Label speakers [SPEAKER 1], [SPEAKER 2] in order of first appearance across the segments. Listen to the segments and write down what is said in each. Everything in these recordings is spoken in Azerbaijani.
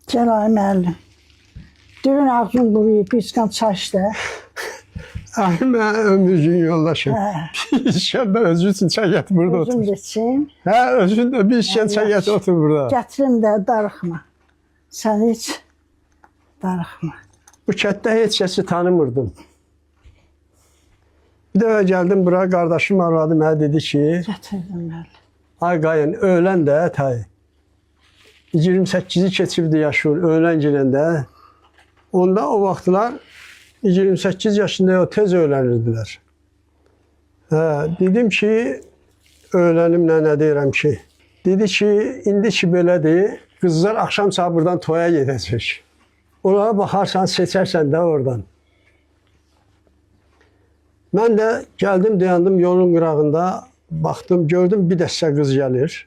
[SPEAKER 1] Cəlay müəllim. Dünün ağzını quruyub, piskan çaşdı.
[SPEAKER 2] Ay, mən ömrün yoldaşım. Bir şəndə özü üçün çay gətir burada otur.
[SPEAKER 1] Özüm geçsin.
[SPEAKER 2] Hə, özün də bir şən çay gətir otur burada.
[SPEAKER 1] Gətirim də darıxma. Sən heç darıxma.
[SPEAKER 2] Bu kətdə heç kəsi tanımırdım. Bir dəfə gəldim bura, qardaşım arvadı mənə dedi ki,
[SPEAKER 1] Gətirdim müəllim.
[SPEAKER 2] ay qayın, öğlən də tay. 28-i keçibdi yaşın, öğlən girəndə. Onda o vaxtlar 28 yaşında o tez öğlenirdilər. Dedim ki, öğlenimlə nə deyirəm ki, dedi ki, indi ki belədir, qızlar axşam saat buradan toya gedəcək. Onlara baxarsan, seçərsən də oradan. Mən də gəldim, dayandım yolun qırağında, baxdım, gördüm bir dəstə qız gəlir.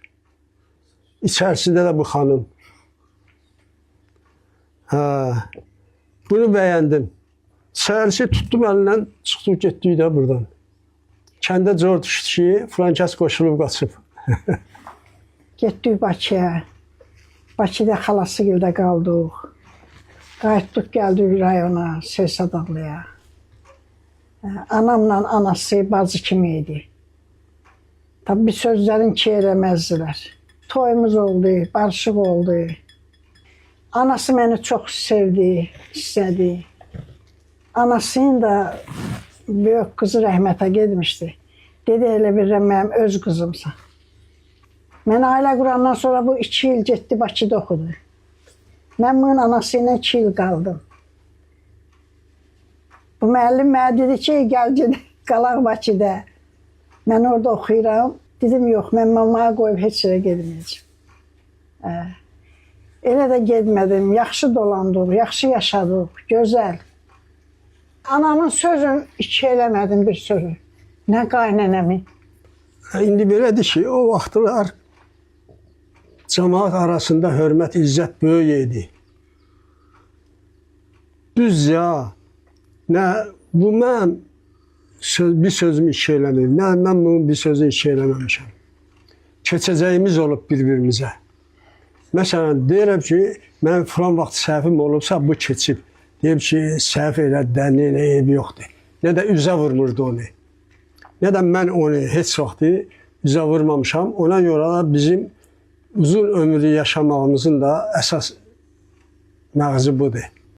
[SPEAKER 2] İçərisində də bu xanım. Bunu bəyəndim. Səhərisi tutdum əlindən, çıxdıq getdik də buradan. Kəndə zor düşdü ki, filankəs qoşulub qaçıb.
[SPEAKER 1] Getdik Bakıya. Bakıda xalası gildə qaldıq. Qayıtdıq, gəldik rayona, Seysadağlıya. Anamla anası bacı kimi idi. Tabii bir sözlərin ki eləməzdilər. Toyumuz oldu, barışıq oldu. Anası məni çox sevdi, istədi. Anasının da böyük kızı rəhmətə getmişdi. Dedi, elə bilirəm mənim öz qızımsan. Mən ailə qurandan sonra bu 2 il getdi Bakıda oxudu. Mən bunun anası ilə 2 il qaldım. Bu müəllim mənə dedi ki, gəl qalaq Bakıda. Mən orada oxuyuram. Dedim, yox, mən mamaya qoyub heç yerə gedməyəcəm. Elə də getmədim. Yaxşı dolandıq, yaxşı yaşadıq, gözəl. Anamın sözün iki eləmədim bir sözü. Nə qaynənəmi.
[SPEAKER 2] İndi belədir ki, o vaxtlar cəmaat arasında hörmət, izzət böyük idi. Düz ya, nə bu mən bir sözümü iki eləməyim, nə mən bunun bir sözünü iki eləməmişəm. Keçəcəyimiz olub bir-birimizə. Məsələn, deyirəm ki, mən filan vaxt səhvim olubsa, bu keçib. Deyim ki, səhv elədi də, nə eybi yoxdur. Nə də üzə vurmurdu onu. Nə də mən onu heç vaxtı üzə vurmamışam. Ona görə da bizim uzun ömrü yaşamağımızın da əsas məğzi budur.